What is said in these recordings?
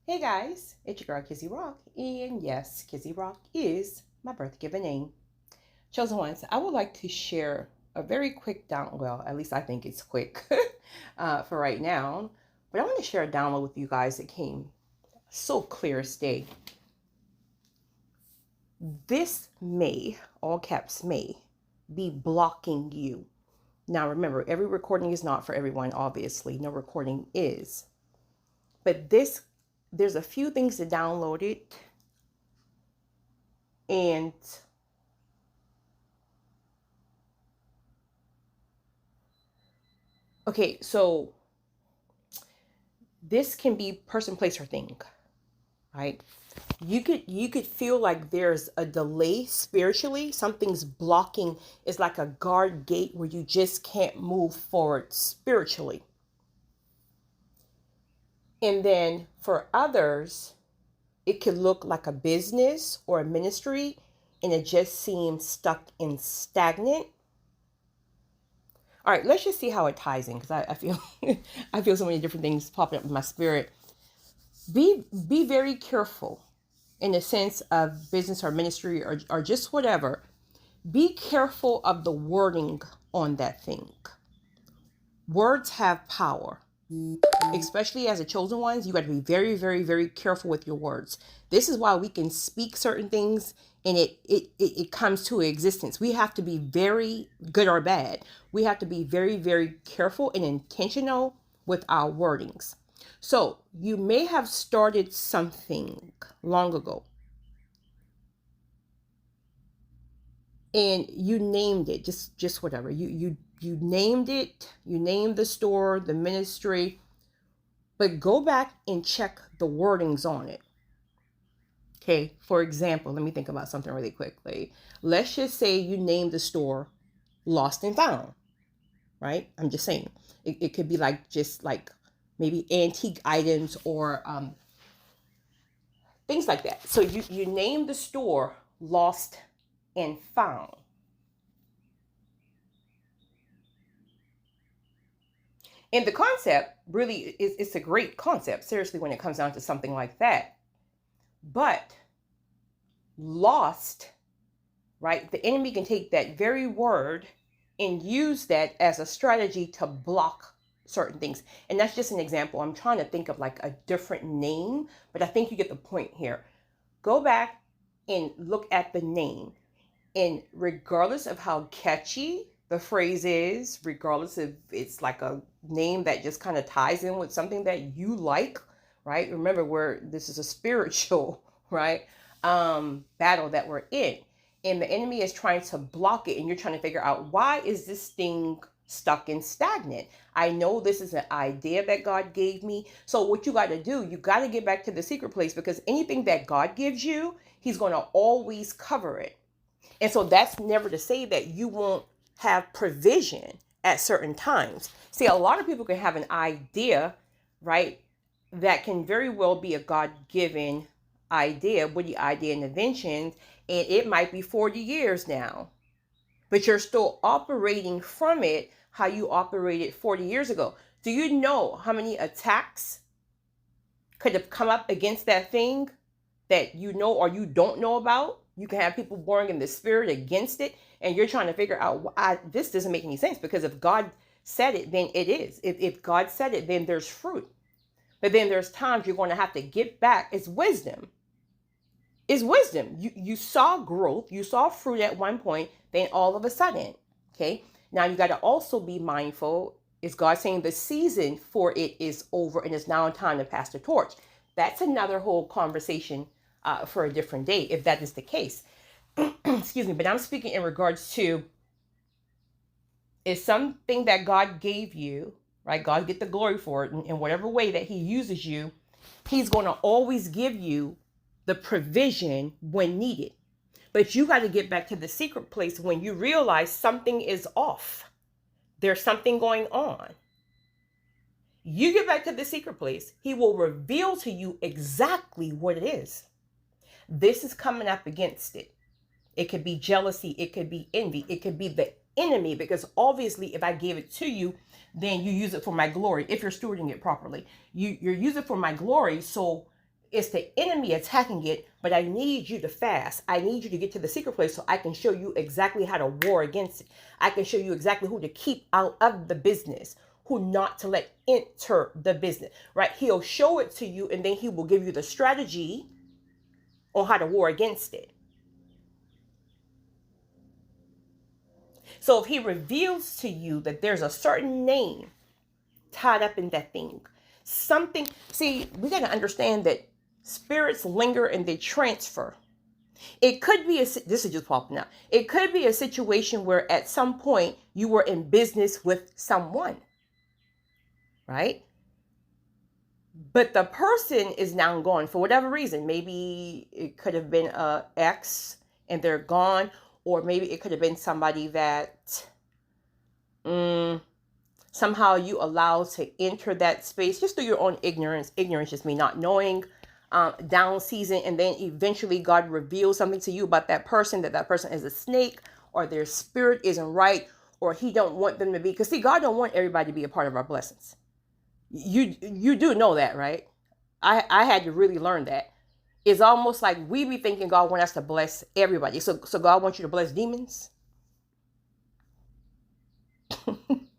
Hey guys, it's your girl Kizzy Rock, and yes, Kizzy Rock is my birth given name. Chosen ones, I would like to share a very quick well, at least I think it's quick for right now, but I want to share a download with you guys that came so clear as day. This may, all caps may, be blocking you. Now remember, every recording is not for everyone, obviously. No recording is. But there's a few things to download it. And okay, so this can be person, place, or thing, right? You could feel like there's a delay spiritually. Something's blocking. It's like a guard gate where you just can't move forward spiritually. And then for others, it could look like a business or a ministry, and it just seems stuck and stagnant. All right, let's just see how it ties in, because I feel I feel so many different things popping up in my spirit. Be very careful in the sense of business or ministry or just whatever. Be careful of the wording on that thing. Words have power. Especially as the chosen ones, you got to be very, very, very careful with your words. This is why we can speak certain things and it comes to existence. We have to be very good or bad. We have to be very, very careful and intentional with our wordings. So you may have started something long ago and you named it, just whatever. You named it, you named the store, the ministry, but go back and check the wordings on it. Okay, for example, let me think about something really quickly. Let's just say you named the store Lost and Found, right? I'm just saying. It could be like just like maybe antique items or things like that. So you name the store Lost and Found. And the concept really is, it's a great concept, seriously, when it comes down to something like that. But lost, right? The enemy can take that very word and use that as a strategy to block certain things. And that's just an example. I'm trying to think of like a different name, but I think you get the point here. Go back and look at the name. And regardless of how catchy the phrase is, regardless if it's like a name that just kind of ties in with something that you like, right? Remember, this is a spiritual, right? Battle that we're in. And the enemy is trying to block it, and you're trying to figure out, why is this thing stuck and stagnant? I know this is an idea that God gave me. So what you got to do, you got to get back to the secret place, because anything that God gives you, he's going to always cover it. And so that's never to say that you won't have provision at certain times. See, a lot of people can have an idea, right, that can very well be a God-given idea, witty idea and inventions, and it might be 40 years now, but you're still operating from it how you operated 40 years ago. Do you know how many attacks could have come up against that thing that you know or you don't know about? You can have people warring in the spirit against it, and you're trying to figure out, this doesn't make any sense, because if God said it, then it is. If God said it, then there's fruit. But then there's times you're going to have to get back. It's wisdom. It's wisdom. You saw growth, you saw fruit at one point, then all of a sudden, okay? Now you got to also be mindful. Is God saying the season for it is over and it's now time to pass the torch? That's another whole conversation for a different day, if that is the case. Excuse me, but I'm speaking in regards to, is something that God gave you, right? God get the glory for it in whatever way that he uses you. He's going to always give you the provision when needed. But you got to get back to the secret place when you realize something is off. There's something going on. You get back to the secret place, he will reveal to you exactly what it is. This is coming up against it. It could be jealousy. It could be envy. It could be the enemy, because obviously if I gave it to you, then you use it for my glory. If you're stewarding it properly, you're using it for my glory. So it's the enemy attacking it, but I need you to fast. I need you to get to the secret place so I can show you exactly how to war against it. I can show you exactly who to keep out of the business, who not to let enter the business, right? He'll show it to you, and then he will give you the strategy on how to war against it. So if he reveals to you that there's a certain name tied up in that thing, something, see, we got to understand that spirits linger and they transfer. It could be this is just popping out. It could be a situation where at some point you were in business with someone, right? But the person is now gone for whatever reason. Maybe it could have been an ex and they're gone, or maybe it could have been somebody that somehow you allow to enter that space just through your own ignorance. Ignorance just me not knowing, down season, and then eventually God reveals something to you about that person, that person is a snake, or their spirit isn't right, or he don't want them to be. Because see, God don't want everybody to be a part of our blessings. You do know that, right? I had to really learn that. It's almost like we be thinking God wants us to bless everybody. So God wants you to bless demons?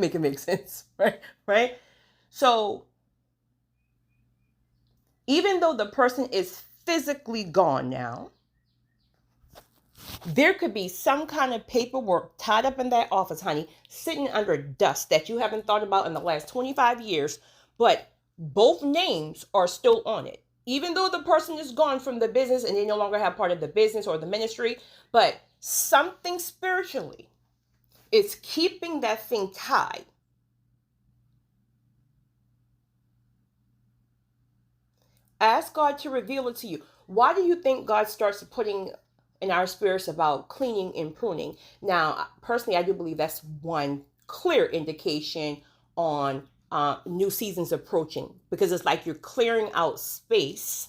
Make it make sense, right? Right? So even though the person is physically gone now, there could be some kind of paperwork tied up in that office, honey, sitting under dust that you haven't thought about in the last 25 years, but both names are still on it. Even though the person is gone from the business and they no longer have part of the business or the ministry, but something spiritually is keeping that thing tied. Ask God to reveal it to you. Why do you think God starts putting in our spirits about cleaning and pruning? Now, personally, I do believe that's one clear indication on new seasons approaching, because it's like you're clearing out space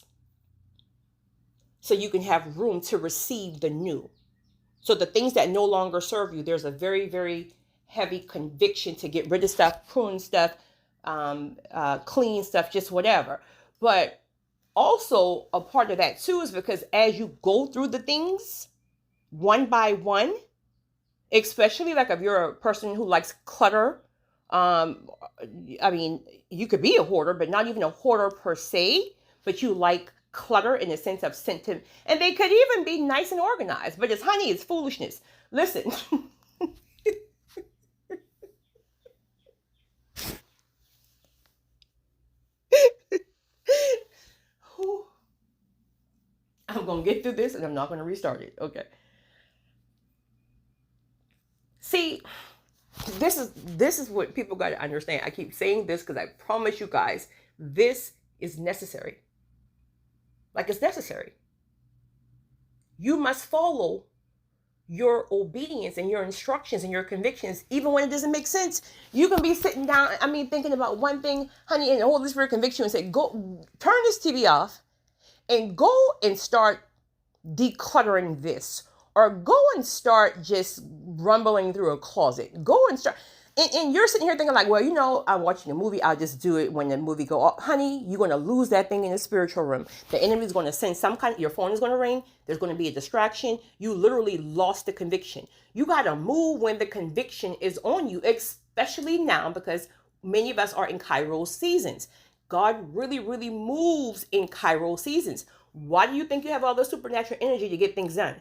so you can have room to receive the new. So the things that no longer serve you, there's a very, very heavy conviction to get rid of stuff, prune stuff, clean stuff, just whatever. But also a part of that too is because as you go through the things one by one, especially like if you're a person who likes clutter, I mean, you could be a hoarder, but not even a hoarder per se, but you like clutter in the sense of sentiment, and they could even be nice and organized, but it's foolishness. Listen. I'm going to get through this and I'm not going to restart it. Okay. See, this is what people got to understand. I keep saying this because I promise you guys, this is necessary. Like, it's necessary. You must follow your obedience and your instructions and your convictions, even when it doesn't make sense. You can be sitting down, thinking about one thing, honey, and the Holy Spirit conviction and say, go turn this TV off and go and start decluttering this, or go and start just rumbling through a closet. Go and start. And you're sitting here thinking like, well, I'm watching a movie. I'll just do it when the movie go off. Honey, you're going to lose that thing in the spiritual realm. The enemy is going to send your phone is going to ring. There's going to be a distraction. You literally lost the conviction. You got to move when the conviction is on you, especially now, because many of us are in Kairos seasons. God really, really moves in Kairos seasons. Why do you think you have all the supernatural energy to get things done?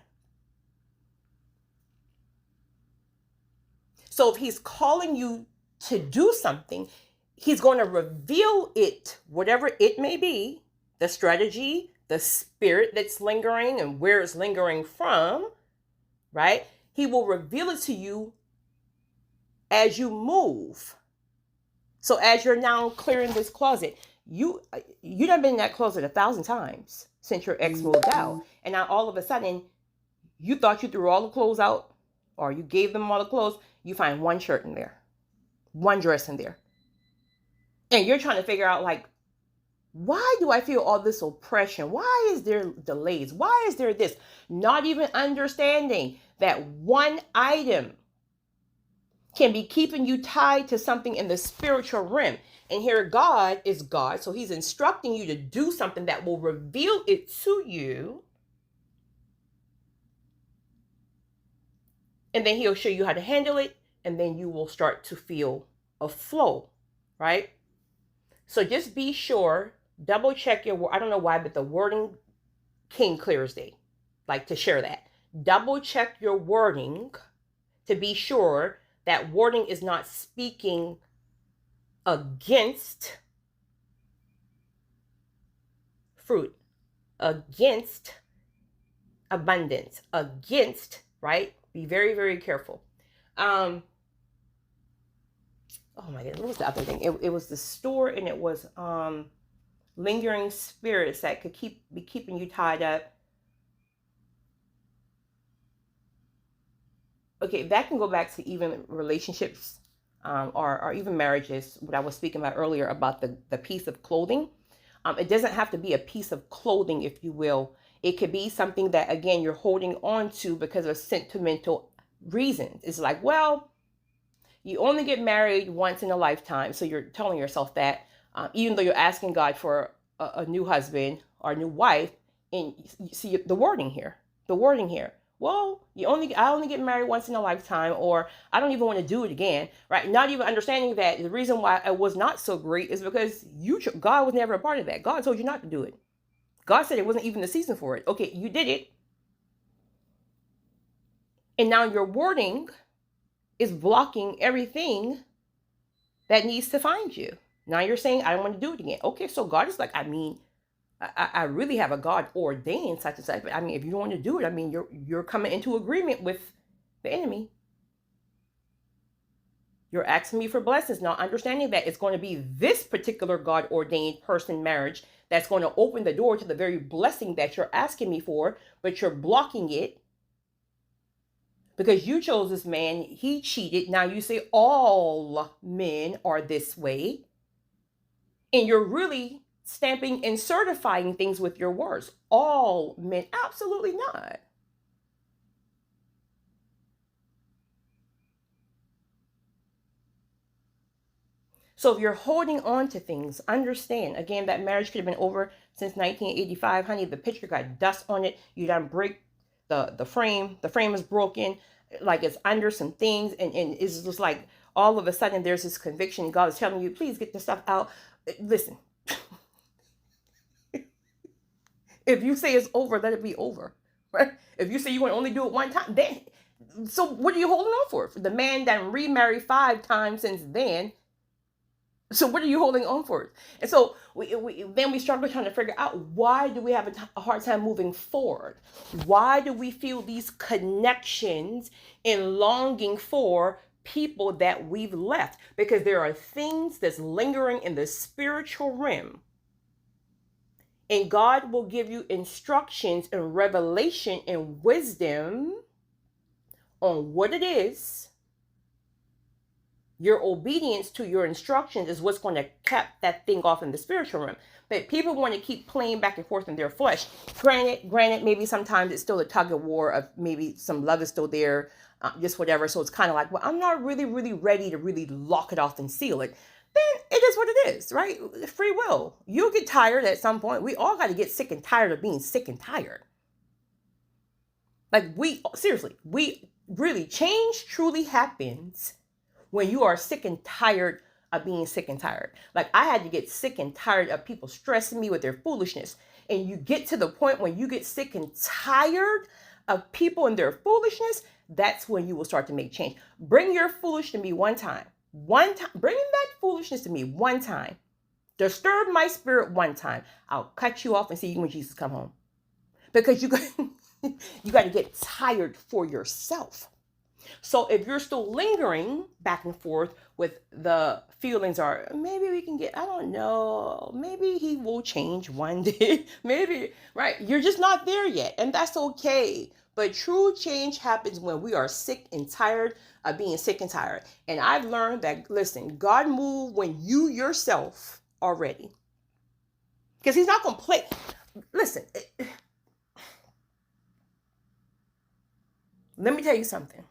So if he's calling you to do something, he's going to reveal it, whatever it may be, the strategy, the spirit that's lingering and where it's lingering from, right? He will reveal it to you as you move. So as you're now clearing this closet, you done been in that closet 1,000 times since your ex moved out. And now all of a sudden, you thought you threw all the clothes out, or you gave them all the clothes. You find one shirt in there, one dress in there. And you're trying to figure out, like, why do I feel all this oppression? Why is there delays? Why is there this? Not even understanding that one item can be keeping you tied to something in the spiritual realm. And here God is God. So he's instructing you to do something that will reveal it to you. And then he'll show you how to handle it. And then you will start to feel a flow, right? So just be sure, double check your, I don't know why, but the wording came clear as day. Like to share that. Double check your wording to be sure that wording is not speaking against fruit, against abundance, against, right? Be very, very careful. Oh my goodness, what was the other thing? It was the store, and it was lingering spirits that could be keeping you tied up. Okay, that can go back to even relationships, or even marriages, what I was speaking about earlier about the piece of clothing. It doesn't have to be a piece of clothing, if you will. It could be something that, again, you're holding on to because of sentimental reasons. It's like, well, you only get married once in a lifetime. So you're telling yourself that, even though you're asking God for a new husband or a new wife, and you see the wording here, well, I only get married once in a lifetime, or I don't even want to do it again, right? Not even understanding that the reason why it was not so great is because God was never a part of that. God told you not to do it. God said it wasn't even the season for it. Okay, you did it. And now your wording is blocking everything that needs to find you. Now you're saying, I don't want to do it again. Okay, so God is like, I really have a God ordained such and such. But I mean, if you don't want to do it, you're coming into agreement with the enemy. You're asking me for blessings, not understanding that it's going to be this particular God ordained person marriage that's going to open the door to the very blessing that you're asking me for, but you're blocking it because you chose this man. He cheated. Now you say all men are this way, and you're really stamping and certifying things with your words. All men, absolutely not. So if you're holding on to things, understand, again, that marriage could have been over since 1985. Honey, the picture got dust on it. You done break the frame. The frame is broken. Like it's under some things. And it's just like all of a sudden there's this conviction. God is telling you, please get this stuff out. Listen, if you say it's over, let it be over. Right? If you say you want to only do it one time, then so what are you holding on for? The man that remarried 5 times since then. So what are you holding on for? And so then we struggle trying to figure out, why do we have a hard time moving forward? Why do we feel these connections and longing for people that we've left? Because there are things that's lingering in the spiritual realm. And God will give you instructions and revelation and wisdom on what it is. Your obedience to your instructions is what's going to cap that thing off in the spiritual realm. But people want to keep playing back and forth in their flesh. Granted, maybe sometimes it's still a tug of war of maybe some love is still there, just whatever. So it's kind of like, well, I'm not really, really ready to really lock it off and seal it. Then it is what it is, right? Free will. You'll get tired at some point. We all got to get sick and tired of being sick and tired. Like we really, change truly happens when you are sick and tired of being sick and tired. Like I had to get sick and tired of people stressing me with their foolishness. And you get to the point when you get sick and tired of people and their foolishness, that's when you will start to make change. Bring your foolishness to me one time. Bring that foolishness to me one time. Disturb my spirit one time. I'll cut you off and see you when Jesus come home. Because you got to get tired for yourself. So if you're still lingering back and forth with the feelings, are maybe we can get, I don't know, maybe he will change one day. Maybe, right? You're just not there yet. And that's okay. But true change happens when we are sick and tired of being sick and tired. And I've learned that, listen, God moves when you yourself are ready. Because he's not going to play. Listen, let me tell you something.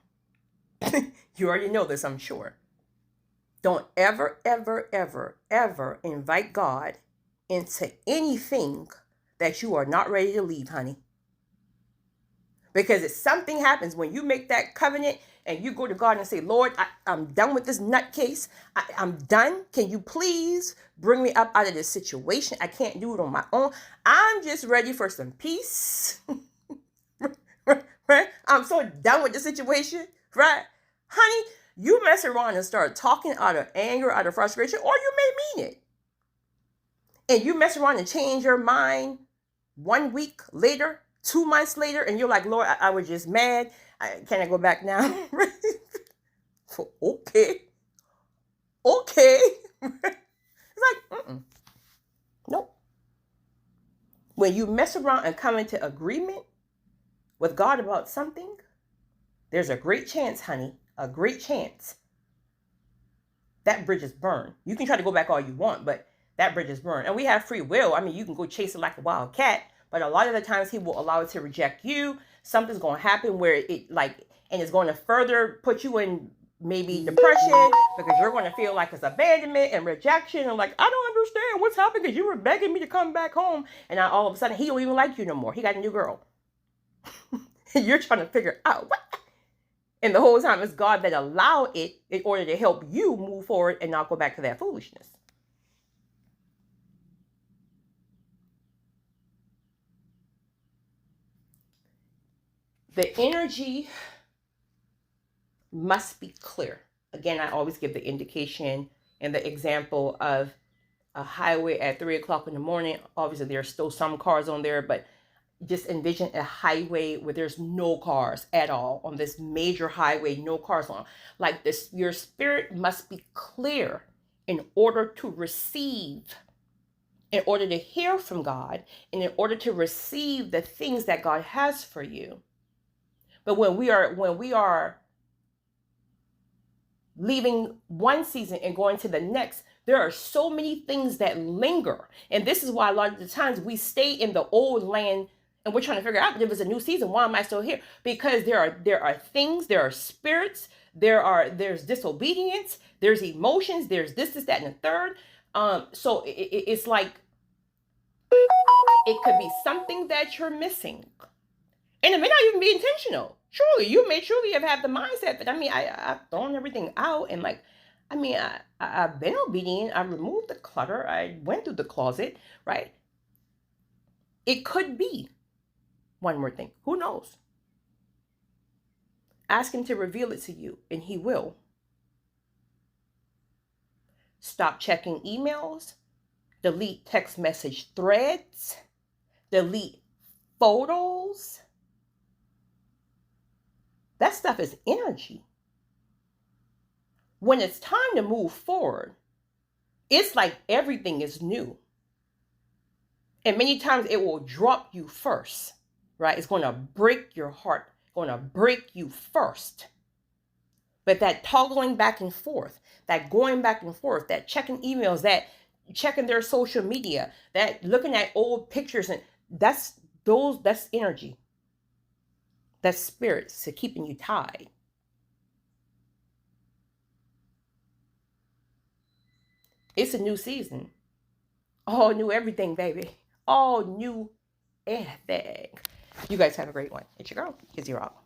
You already know this, I'm sure. Don't ever, ever, ever, ever invite God into anything that you are not ready to leave, honey. Because if something happens when you make that covenant and you go to God and say, Lord, I'm done with this nutcase. I'm done. Can you please bring me up out of this situation? I can't do it on my own. I'm just ready for some peace. Right? I'm so done with the situation. Right? Honey, you mess around and start talking out of anger, out of frustration, or you may mean it. And you mess around and change your mind 1 week later, 2 months later, and you're like, Lord, I was just mad. Can I go back now? Okay. It's like, nope. When you mess around and come into agreement with God about something, there's a great chance, honey, a great chance that bridge is burned. You can try to go back all you want, but that bridge is burned. And we have free will. I mean, you can go chase it like a wild cat, but a lot of the times he will allow it to reject you. Something's going to happen where and it's going to further put you in maybe depression because you're going to feel like it's abandonment and rejection. And like, I don't understand what's happening because you were begging me to come back home. And now all of a sudden he don't even like you no more. He got a new girl. You're trying to figure out what. And the whole time it's God that allowed it in order to help you move forward and not go back to that foolishness. The energy must be clear. Again, I always give the indication and the example of a highway at 3 o'clock in the morning. Obviously, there are still some cars on there, but just envision a highway where there's no cars at all on this major highway, no cars on. Like this, your spirit must be clear in order to receive, in order to hear from God, and in order to receive the things that God has for you. But when we are leaving one season and going to the next, there are so many things that linger. And this is why a lot of the times we stay in the old land and we're trying to figure out if it's a new season, why am I still here? Because there are things, there are spirits, there's disobedience, there's emotions, there's this, that, and the third. So it's like it could be something that you're missing. And it may not even be intentional. Surely you may truly have had the mindset that, I've thrown everything out and I've been obedient. I removed the clutter. I went through the closet, right? It could be one more thing. Who knows? Ask him to reveal it to you and he will. Stop checking emails. Delete text message threads. Delete photos. That stuff is energy. When it's time to move forward, it's like everything is new. And many times it will drop you first, right? It's going to break your heart, going to break you first. But that toggling back and forth, that going back and forth, that checking emails, that checking their social media, that looking at old pictures, and that's energy. That's spirits to keeping you tied. It's a new season. All new everything, baby. All new everything. You guys have a great one. It's your girl, Izzy Rock.